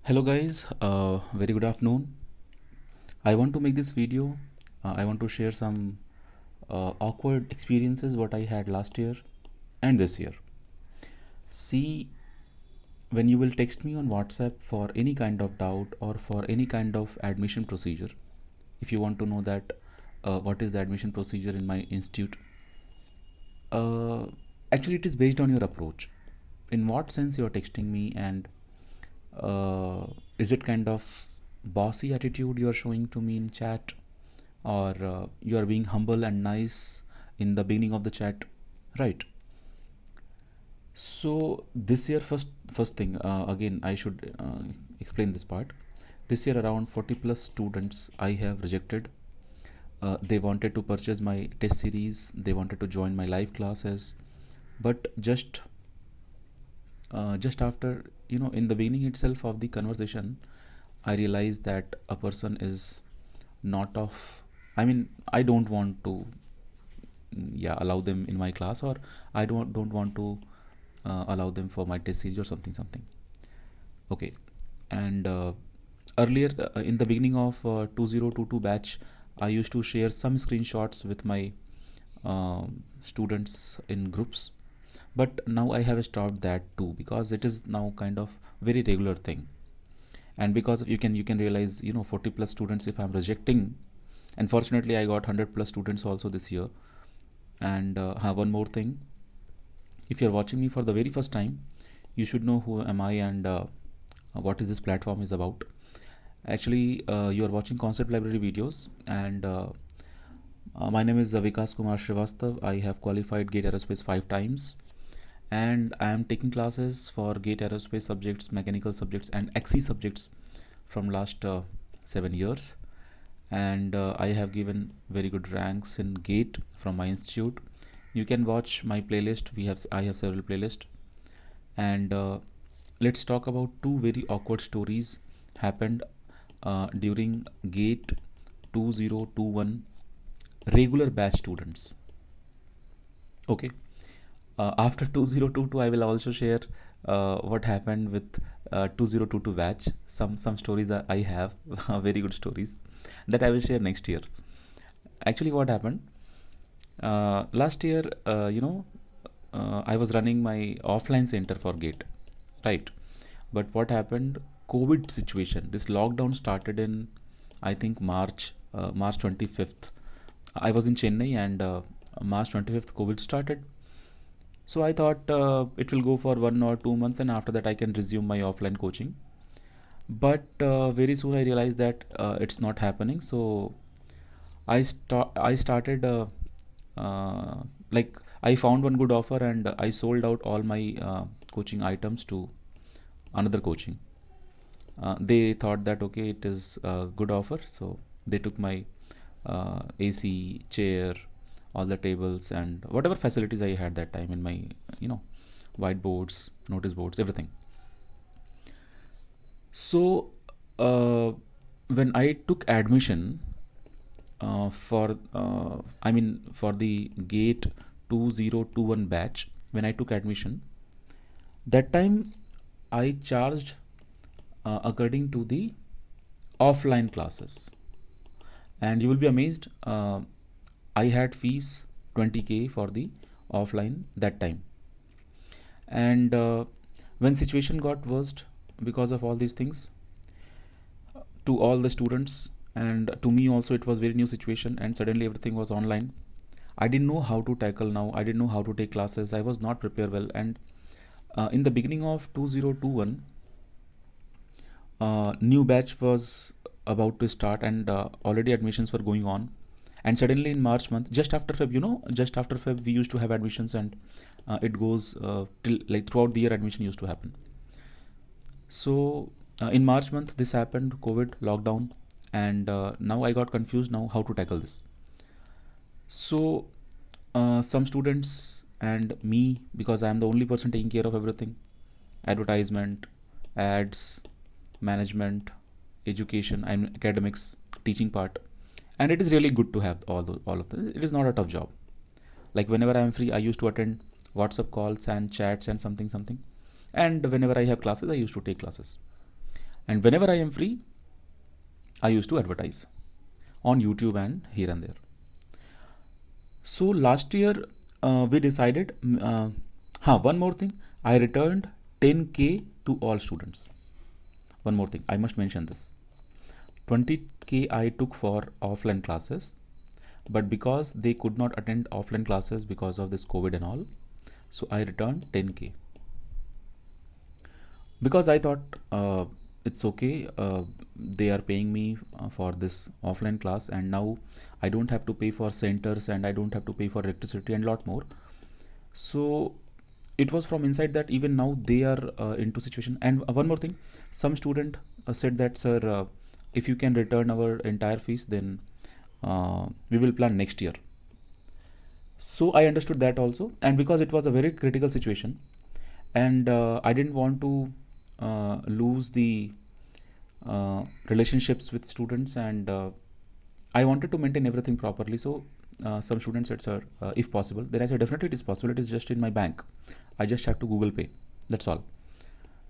Hello guys, very good afternoon. I want to make this video. I want to share some awkward experiences what I had last year and this year. See, when you will text me on WhatsApp for any kind of doubt or for any kind of admission procedure, if you want to know that what is the admission procedure in my institute, uh, actually it is based on your approach. In what sense you are texting me, and uh, is it kind of bossy attitude you are showing to me in chat, or you are being humble and nice in the beginning of the chat, right? So this year, first thing, again I should explain this part. This year around 40 plus students I have rejected. They wanted to purchase my test series, they wanted to join my live classes, but just after, in the beginning itself of the conversation, I realized that a person is not of, I mean, I don't want to, yeah, allow them in my class, or I don't want to allow them for my test series or something. Okay. And earlier, in the beginning of 2022 batch, I used to share some screenshots with my students in groups, but now I have stopped that too, because it is now kind of very regular thing. And because you can realize, 40 plus students if I'm rejecting. Unfortunately, I got 100 plus students also this year. And have one more thing. If you're watching me for the very first time, you should know who am I, and what is this platform is about. Actually, you are watching Concept Library videos, and my name is Vikas Kumar Srivastav. I have qualified GATE Aerospace 5 times, and I am taking classes for GATE Aerospace subjects, mechanical subjects, and XE subjects from last 7 years. And I have given very good ranks in GATE from my institute. You can watch my playlist. I have several playlists, and let's talk about two very awkward stories happened during GATE 2021 regular batch students. Okay. After 2022, I will also share what happened with 2022 batch. Some stories that I have, very good stories, that I will share next year. Actually, what happened last year? I was running my offline center for GATE, right? But what happened? COVID situation. This lockdown started in, I think, March 25th. I was in Chennai, and March 25th COVID started. So I thought it will go for 1 or 2 months, and after that I can resume my offline coaching. But very soon I realized that it's not happening. So I started uh, like, I found one good offer, and I sold out all my coaching items to another coaching. They thought that okay, it is a good offer, so they took my AC chair, all the tables, and whatever facilities I had that time in my, you know whiteboards, notice boards, everything. So when I took admission for the GATE 2021 batch, when I took admission, that time I charged according to the offline classes. And you will be amazed, I had fees 20K for the offline that time. And when situation got worst because of all these things, to all the students and to me also, it was very new situation, and suddenly everything was online. I didn't know how to tackle now, I didn't know how to take classes, I was not prepared well. And in the beginning of 2021, new batch was about to start, and already admissions were going on. And suddenly in March month, just after Feb, just after Feb, we used to have admissions, and it goes till, like, throughout the year admission used to happen. So in March month this happened, COVID lockdown. And now I got confused now how to tackle this. So some students and me, because I am the only person taking care of everything: advertisement, ads, management, education, and academics, teaching part. And it is really good to have all of this. It is not a tough job. Like, whenever I am free, I used to attend WhatsApp calls and chats and something. And whenever I have classes, I used to take classes. And whenever I am free, I used to advertise on YouTube and here and there. So last year we decided, one more thing, I returned 10K to all students. One more thing, I must mention this. 20K I took for offline classes, but because they could not attend offline classes because of this COVID and all, so I returned 10K because I thought it's okay. They are paying me for this offline class, and now I don't have to pay for centers and I don't have to pay for electricity and lot more. So it was from inside that even now they are into situation. And one more thing, some student said that, sir, if you can return our entire fees, then we will plan next year. So I understood that also, and because it was a very critical situation, and I didn't want to lose the relationships with students, and I wanted to maintain everything properly. So some students said, sir, if possible. Then I said, definitely it is possible. It is just in my bank. I just have to Google Pay. That's all.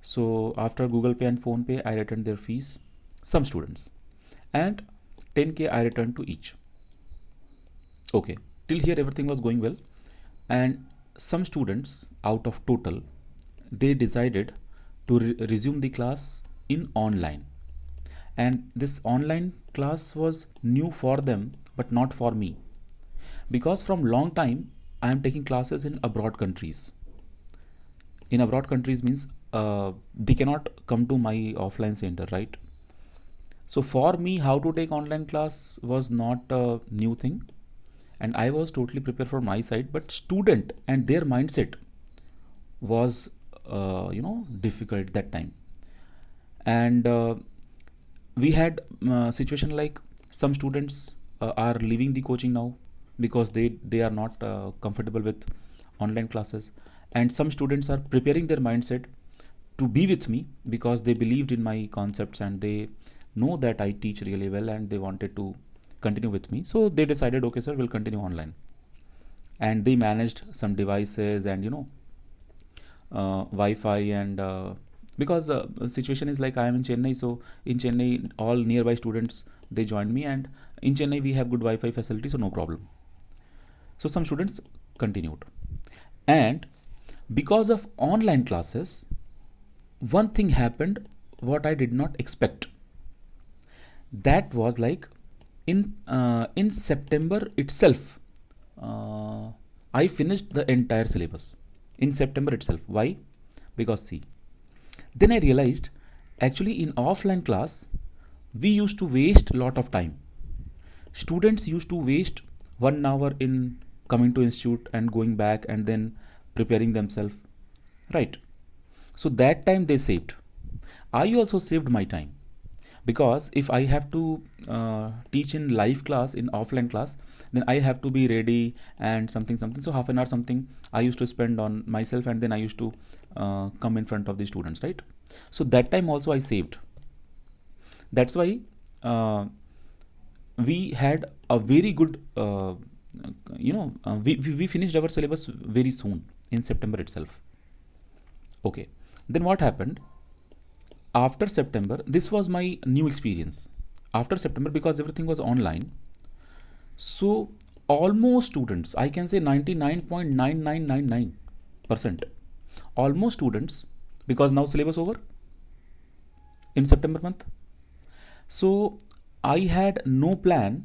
So after Google Pay and Phone Pay, I returned their fees, some students, and 10K I returned to each. Okay, till here everything was going well, and some students out of total, they decided to resume the class in online, and this online class was new for them but not for me, because from long time I am taking classes in abroad countries. In abroad countries means they cannot come to my offline center, right? So for me, how to take online class was not a new thing, and I was totally prepared from my side. But student and their mindset was, difficult that time, and we had situation like some students are leaving the coaching now because they are not comfortable with online classes, and some students are preparing their mindset to be with me because they believed in my concepts and they know that I teach really well and they wanted to continue with me. So they decided, okay, sir, we'll continue online. And they managed some devices and Wi-Fi and because the situation is like I am in Chennai, so in Chennai all nearby students they joined me, and in Chennai we have good Wi-Fi facility, so no problem. So some students continued, and because of online classes, one thing happened what I did not expect. That was like in September itself, uh, I finished the entire syllabus in September itself. Why? Because see, then I realized actually in offline class we used to waste a lot of time. Students used to waste 1 hour in coming to institute and going back and then preparing themselves, right? So that time they saved. I also saved my time because if I have to teach in live class in offline class, then I have to be ready and something something. So half an hour something I used to spend on myself, and then I used to come in front of the students, right? So that time also I saved. That's why we had a very good we finished our syllabus very soon in September itself. Okay, then what happened after September? This was my new experience after September because everything was online. So almost students, I can say 99.9999%, almost students, because now syllabus over in September month. So I had no plan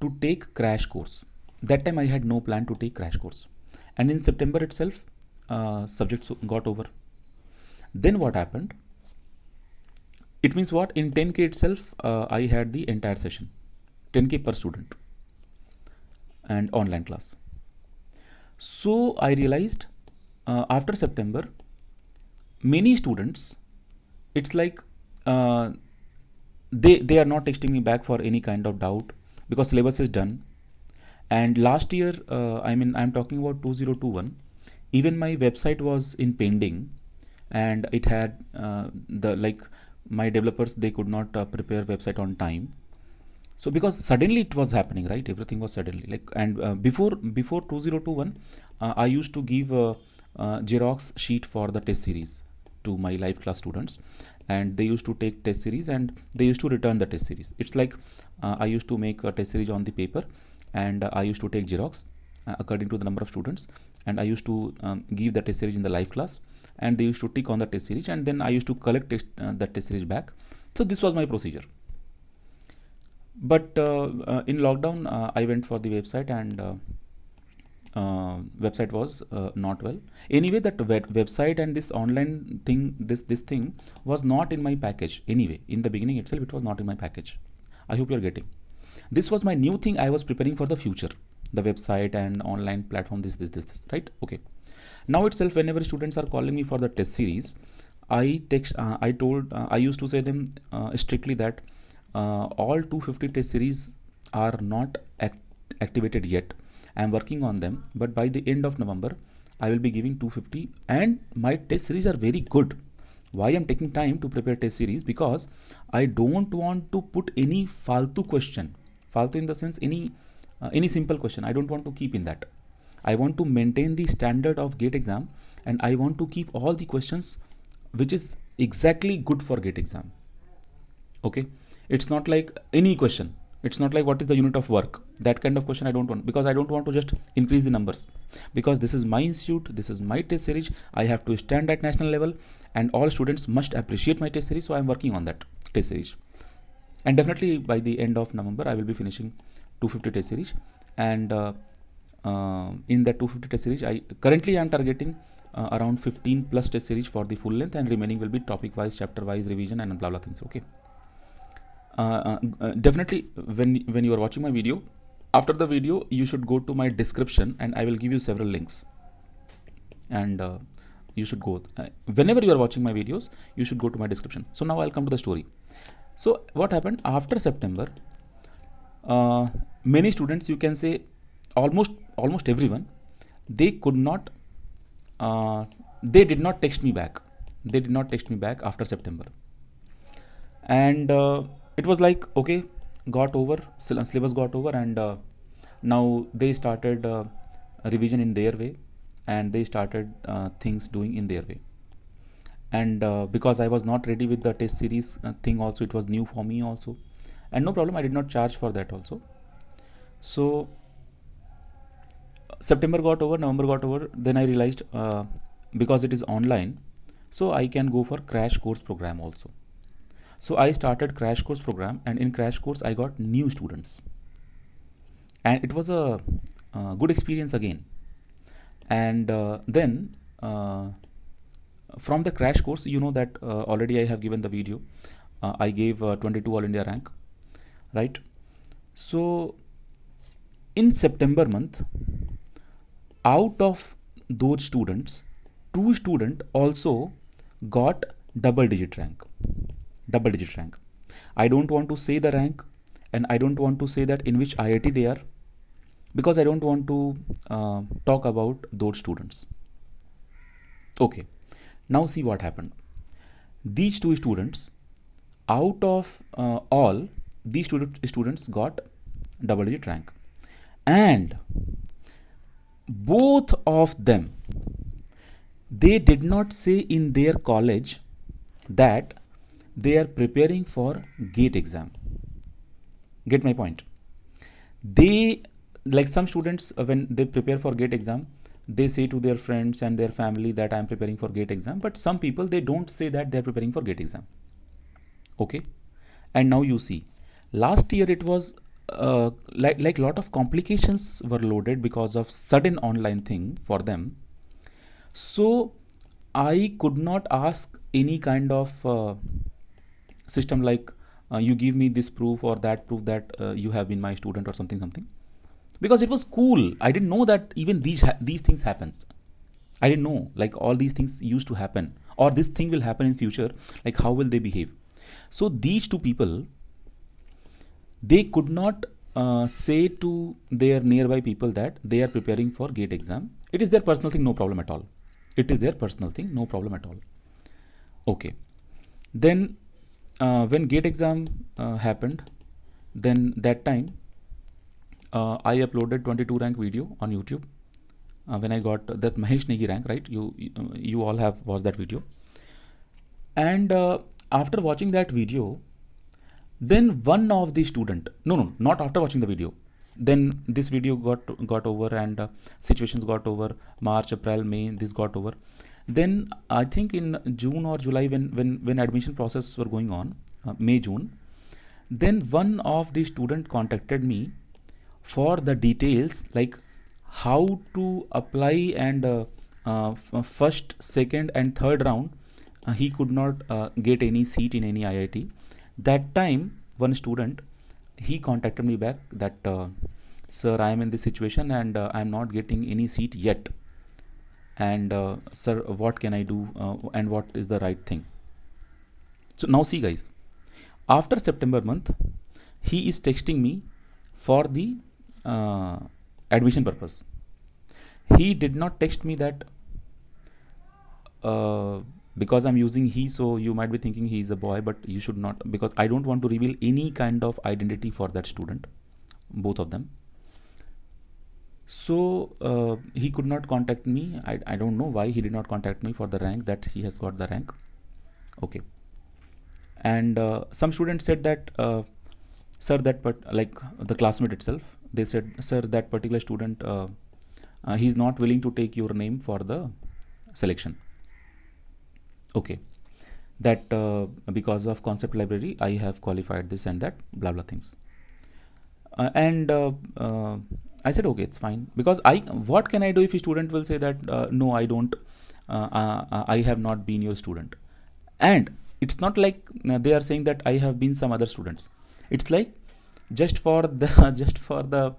to take crash course. That time I had no plan to take crash course, and in September itself, subjects got over. Then what happened? It means what, in 10K itself, I had the entire session, 10K per student, and online class. So I realized after September, many students, it's like uh, they are not texting me back for any kind of doubt because syllabus is done. And last year, I'm talking about 2021, even my website was in pending, and it had the like my developers, they could not prepare website on time. So because suddenly it was happening, right? Everything was suddenly like, and before 2021, I used to give Xerox sheet for the test series to my live class students, and they used to take test series and they used to return the test series. It's like I used to make a test series on the paper, and I used to take Xerox according to the number of students, and I used to give the test series in the live class, and they used to tick on the test series, and then I used to collect that test series back. So this was my procedure. But in lockdown, I went for the website, and website was not well. Anyway, that website and this online thing, this thing was not in my package. Anyway, in the beginning itself, it was not in my package. I hope you are getting. This was my new thing. I was preparing for the future. The website and online platform. This, right? Okay. Now itself, whenever students are calling me for the test series, I used to say them strictly that all 250 test series are not activated yet. I am working on them, but by the end of November, I will be giving 250, and my test series are very good. Why I am taking time to prepare test series? Because I don't want to put any faltu question. Faltu in the sense any simple question. I don't want to keep in that. I want to maintain the standard of GATE exam, and I want to keep all the questions which is exactly good for GATE exam. Okay, it's not like any question. It's not like what is the unit of work. That kind of question I don't want, because I don't want to just increase the numbers. Because this is my institute, this is my test series. I have to stand at national level, and all students must appreciate my test series. So I am working on that test series, and definitely by the end of November I will be finishing 250 test series. And in that 250 test series, I currently am targeting around 15 plus test series for the full length, and remaining will be topic wise, chapter wise revision, and blah blah things. Okay. Definitely, when you are watching my video, after the video you should go to my description, and I will give you several links, and you should go whenever you are watching my videos, you should go to my description. So now I'll come to the story. So what happened after September? Many students, you can say almost everyone, they could not they did not text me back. They did not text me back after September. And it was like, okay, got over, syllabus got over, and now they started revision in their way, and they started things doing in their way. And because I was not ready with the test series thing also, it was new for me also, and no problem, I did not charge for that also. So September got over, November got over, then I realized because it is online, so I can go for crash course program also. So I started crash course program, and in crash course I got new students, and it was a good experience again. And then from the crash course, you know that already I have given the video. I gave 22 all India rank, right? So in September month, out of those students, 2 students also got double digit rank. I don't want to say the rank, and I don't want to say that in which IIT they are, because I don't want to talk about those students. Okay, now see what happened. These 2 students, out of all, these students got double digit rank, and both of them, they did not say in their college that they are preparing for GATE exam. Get my point? They, like some students, when they prepare for GATE exam, they say to their friends and their family that I am preparing for GATE exam, but some people, they don't say that they are preparing for GATE exam. Okay, and now you see, last year it was like lot of complications were loaded because of sudden online thing for them. So I could not ask any kind of system like you give me this proof or that proof that you have been my student or something, because it was cool. I didn't know that even these things happens. I didn't know like all these things used to happen, or this thing will happen in future, like how will they behave. So these 2 people, they could not say to their nearby people that they are preparing for GATE exam. It is their personal thing, no problem at all. It is their personal thing, no problem at all. Okay, then when GATE exam happened, then that time I uploaded 22 rank video on YouTube when I got that Mahesh Negi rank, right? You all have watched that video. And after watching that video, then one of the student, no, not after watching the video, then this video got over, and situations got over. March, April, May, this got over. Then I think in June or July, when admission process were going on, May, June, then one of the student contacted me for the details, like how to apply, and first, second and third round, he could not get any seat in any IIT. That time one student, he contacted me back that, sir, I am in this situation, and I am not getting any seat yet, and sir, what can I do, and what is the right thing? So now see guys, after September month, he is texting me for the uh, admission purpose. He did not text me that, uh, because I'm using he, so you might be thinking he is a boy, but you should not, because I don't want to reveal any kind of identity for that student, both of them. So he could not contact me. I don't know why he did not contact me for the rank, that he has got the rank. Okay. And some students said that, sir, like the classmate itself, they said, sir, that particular student, he's not willing to take your name for the selection. Okay, that because of concept library I have qualified this and that, blah blah things. And I said okay, it's fine, because what can I do if a student will say that, no, I don't, I have not been your student. And it's not like they are saying that I have been some other students. It's like, just for the just for the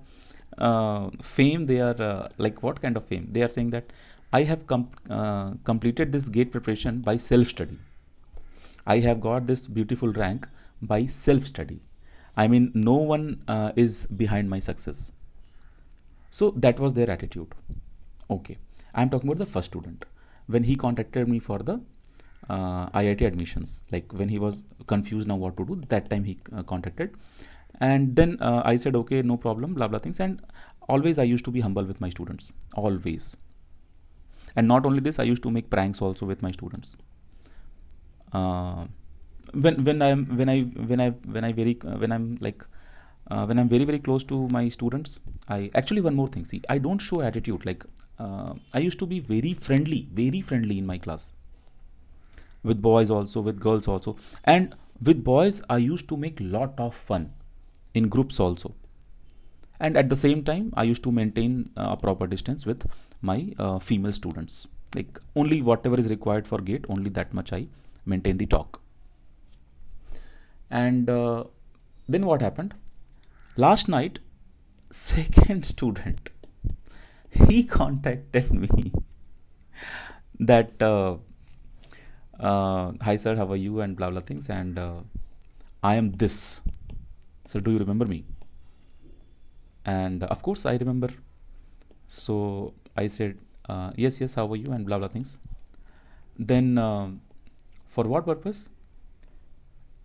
fame, they are like, what kind of fame? They are saying that I have completed this GATE preparation by self study. I have got this beautiful rank by self study. I mean, no one is behind my success. So that was their attitude. Okay, I'm talking about the first student. When he contacted me for the IIT admissions, like when he was confused now what to do, that time he contacted. And then I said okay, no problem, blah blah things. And always I used to be humble with my students, always. And not only this, I used to make pranks also with my students. uh, when I'm like, when I'm very very close to my students, I actually, one more thing, see, I don't show attitude, like I used to be very friendly in my class, with boys also, with girls also. And with boys I used to make lot of fun in groups also. And at the same time I used to maintain a proper distance with my female students, like only whatever is required for GATE, only that much I maintain the talk. And then what happened last night? Second student, he contacted me that, hi sir, how are you, and blah blah things, and I am this, so do you remember me? And of course I remember. So I said, yes yes, how are you, and blah blah things. Then for what purpose?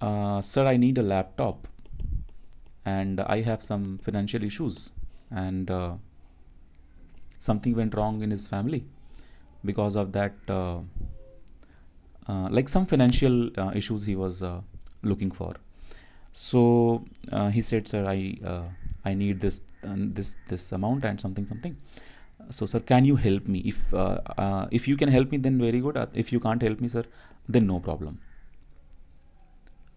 Sir, I need a laptop, and I have some financial issues, and something went wrong in his family. Because of that, like some financial issues he was looking for. So he said, sir, I need this amount and something. So sir, can you help me? If you can help me, then very good. If you can't help me, sir, then no problem.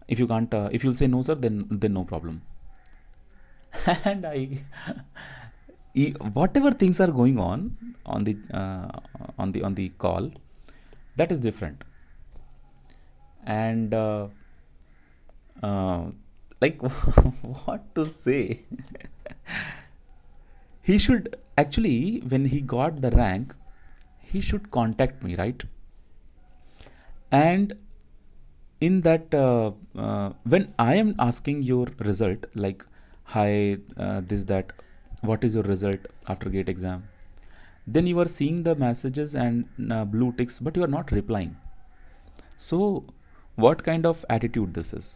If you can't, if you'll say no sir, then no problem. And whatever things are going on the on the call, that is different. And uh, like, what to say? He should actually, when he got the rank, he should contact me, right? And in that, when I am asking your result, like, hi, this that, what is your result after GATE exam, then you are seeing the messages and blue ticks, but you are not replying. So what kind of attitude this is?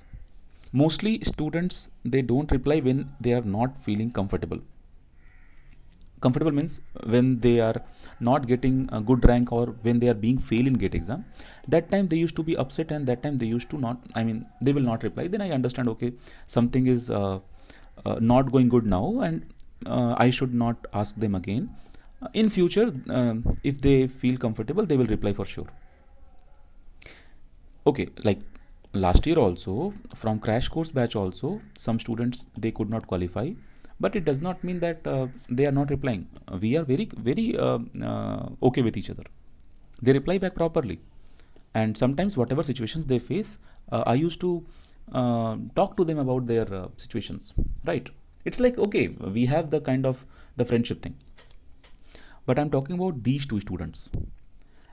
Mostly students, they don't reply when they are not feeling comfortable. comfortable means when they are not getting a good rank or when they are being fail in gate exam, that time they used to be upset, and that time they used to not, I mean, they will not reply. Then I understand, okay, something is not going good now, and I should not ask them again. In future, if they feel comfortable, they will reply for sure. Okay, like last year also, from crash course batch also, some students they could not qualify, but it does not mean that they are not replying. We are very okay with each other. They reply back properly, and sometimes whatever situations they face, I used to talk to them about their situations, right? It's like, okay, we have the kind of the friendship thing. But I'm talking about these two students.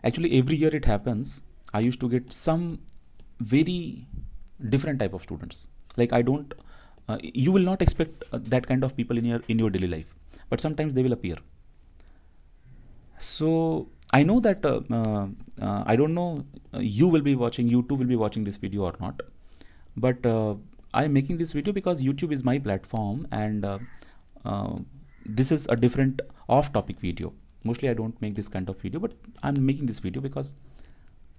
Actually, every year it happens, I used to get some very different type of students. Like, I don't you will not expect that kind of people in your daily life, but sometimes they will appear. So I know that I don't know, you too will be watching this video or not, but I am making this video because YouTube is my platform, and uh, this is a different off topic video. Mostly I don't make this kind of video, but I'm making this video because,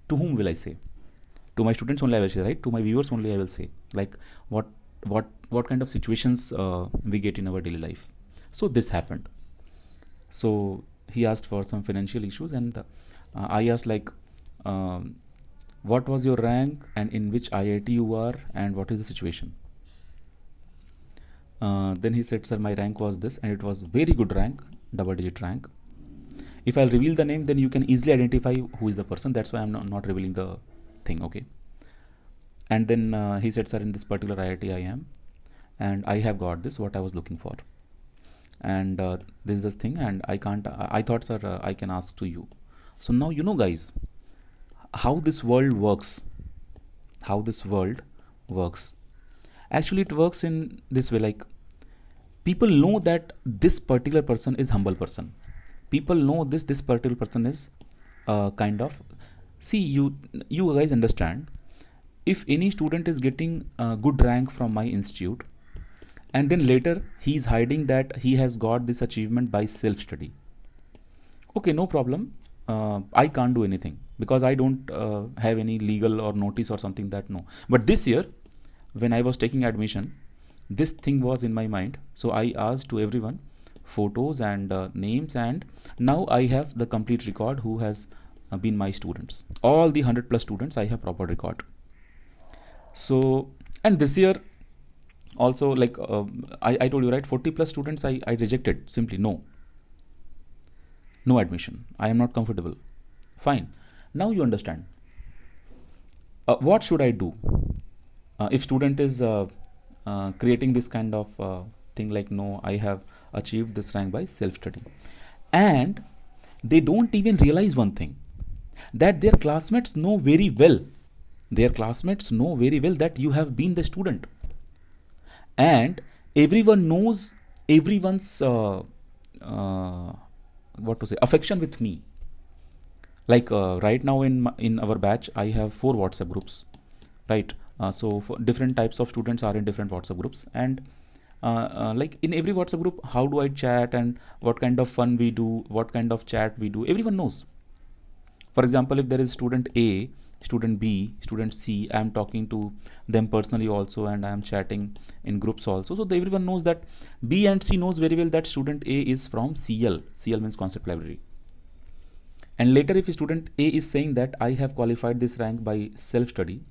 to whom will I say? To my students only I will say, right? To my viewers only I will say, like, what what kind of situations we get in our daily life. So this happened. So he asked for some financial issues, and I asked, like, um, what was your rank and in which IIT you are and what is the situation. Then he said, sir, my rank was this, and it was very good rank, double digit rank. If I'll reveal the name, then you can easily identify who is the person. That's why I'm not revealing the thing, okay? And then he said, sir, in this particular IIT I am, and I have got this, what I was looking for. And this is the thing, and I can't, I thought, sir, I can ask to you. So now, you know, guys, how this world works. How this world works. Actually, it works in this way, like, people know that this particular person is humble person. People know this particular person is kind of, see, you guys understand, if any student is getting a good rank from my institute, and then later he is hiding that he has got this achievement by self study, okay, no problem. I can't do anything because I don't have any legal or notice or something, that no. But this year, when I was taking admission, this thing was in my mind, so I asked to everyone photos and names, and now I have the complete record who has been my students. All the 100 plus students, I have proper record. So, and this year also, like, I told you, right, 40 plus students I rejected, simply no, no admission, I am not comfortable. Fine. Now you understand. What should I do if student is creating this kind of thing, like, no, I have achieved this rank by self study, and they don't even realize one thing, that their classmates know very well, that you have been the student, and everyone knows everyone's what to say, affection with me. Like, right now in our batch I have 4 WhatsApp groups, right? So for different types of students are in different WhatsApp groups, and like, in every WhatsApp group, how do I chat and what kind of fun we do, what kind of chat we do, everyone knows. For example, if there is student A, student B, student C, I am talking to them personally also, and I am chatting in groups also. So everyone knows that B and C knows very well that student A is from CL. CL means concept library. And later, if student A is saying that I have qualified this rank by self study,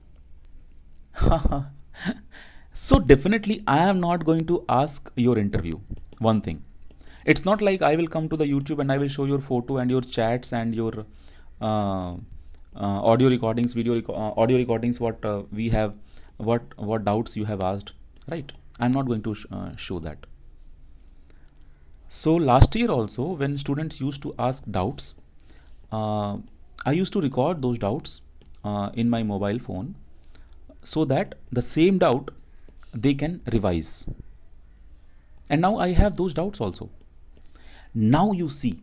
so definitely I am not going to ask your interview. One thing, it's not like I will come to the YouTube and I will show your photo and your chats and your audio recordings, audio recordings, what we have, what doubts you have asked, right? I'm not going to show that. So last year also, when students used to ask doubts, uh, I used to record those doubts in my mobile phone, so that the same doubt they can revise. And now I have those doubts also. Now you see,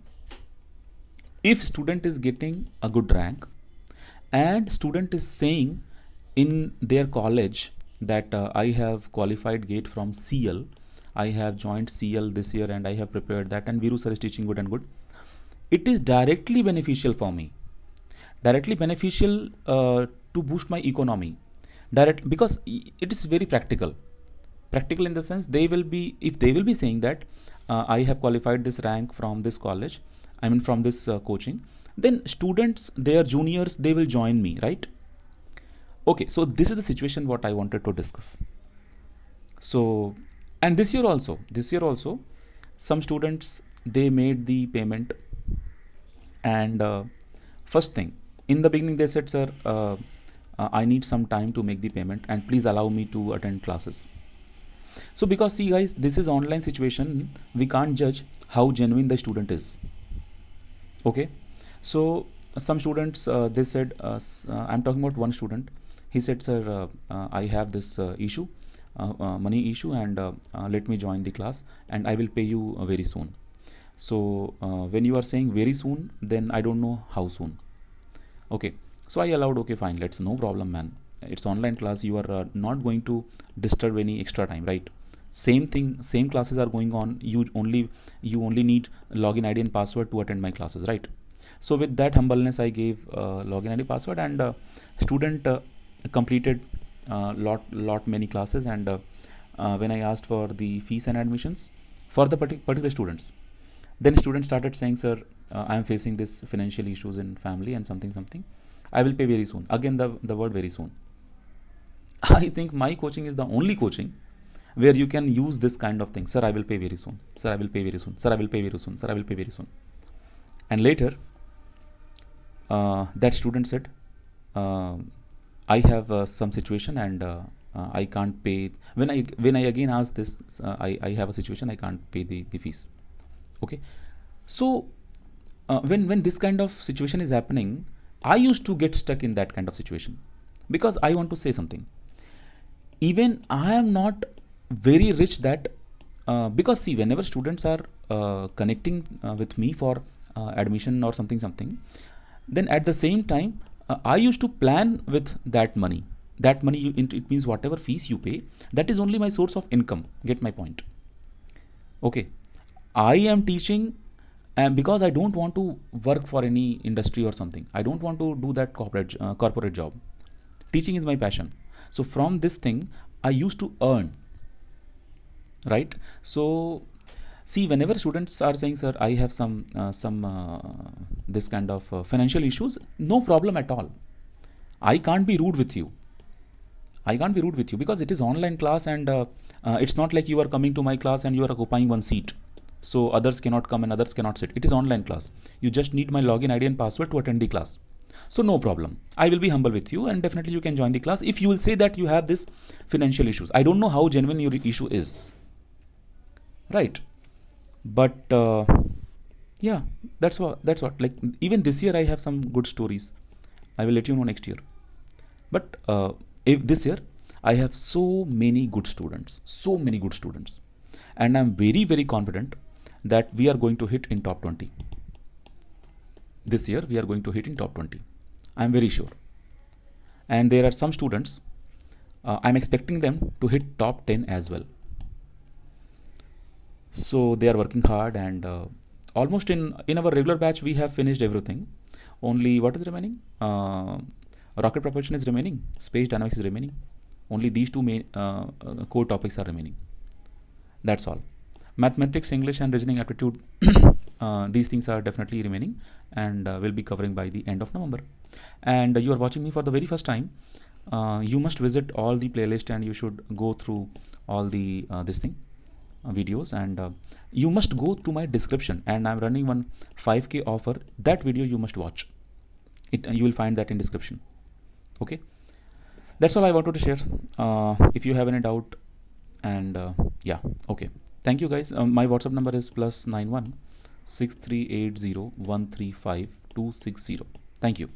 if student is getting a good rank, and student is saying in their college that I have qualified gate from CL, I have joined CL this year and I have prepared that, and Viru sir is teaching good and good. It is directly beneficial for me, directly beneficial to boost my economy, direct, because it is very practical. Practical in the sense, they will be, if they will be saying that I have qualified this rank from this college, I mean from this coaching, then students, their juniors, they will join me, right? Okay, so this is the situation what I wanted to discuss. So, and this year also some students, they made the payment, and first thing, in the beginning they said, sir, I need some time to make the payment and please allow me to attend classes. So because see guys, this is online situation, we can't judge how genuine the student is. Okay, so some students, they said, I'm talking about one student. He said, sir, I have this issue, money issue, and let me join the class and I will pay you very soon. So when you are saying very soon, then I don't know how soon. Okay, so I allowed, okay fine, let's, no problem man, it's online class, you are not going to disturb any extra time, right? Same thing, same classes are going on, you only need login ID and password to attend my classes, right? So with that humbleness, I gave login ID password, and student completed lot many classes, and when I asked for the fees and admissions for the particular students, then students started saying, sir, I am facing this financial issues in family and something, I will pay very soon. Again the word very soon. I think my coaching is the only coaching where you can use this kind of thing. Sir, I will pay very soon. Sir, I will pay very soon. Sir, I will pay very soon. Sir, I will pay very soon. And later, that student said, I have some situation, and I can't pay. When I again asked this, I have a situation, I can't pay the fees. Okay, so when this kind of situation is happening, I used to get stuck in that kind of situation, because I want to say something. Even I am not very rich that, because see, whenever students are connecting with me for admission or something, then at the same time, I used to plan with that money. That money, it means whatever fees you pay, that is only my source of income. Get my point? Okay, I am teaching, and because I don't want to work for any industry or something, I don't want to do that corporate job. Teaching is my passion. So from this thing, I used to earn, right? So see, whenever students are saying, sir, I have some this kind of financial issues, no problem at all. I can't be rude with you. I can't be rude with you, because it is online class, and it's not like you are coming to my class and you are occupying one seat, so others cannot come and others cannot sit. It is online class. You just need my login ID and password to attend the class. So no problem. I will be humble with you, and definitely you can join the class if you will say that you have this financial issues. I don't know how genuine your issue is, right? But yeah, that's what. Like, even this year I have some good stories. I will let you know next year. But if this year I have so many good students, and I'm very very confident that we are going to hit in top 20. This year we are going to hit in top 20. I'm very sure. And there are some students, I'm expecting them to hit top 10 as well. So they are working hard, and almost in our regular batch we have finished everything. Only what is remaining? Rocket propulsion is remaining. Space dynamics is remaining. Only these two main core topics are remaining. That's all. Mathematics, English, and reasoning aptitude. These things are definitely remaining, and will be covering by the end of November. And you are watching me for the very first time. You must visit all the playlist, and you should go through all the this thing videos, and you must go to my description, and I'm running one 5k offer. That video you must watch it, you will find that in description. Okay, that's all I wanted to share. If you have any doubt, and yeah, okay, thank you guys. My WhatsApp number is +91 6380 135 260. Thank you.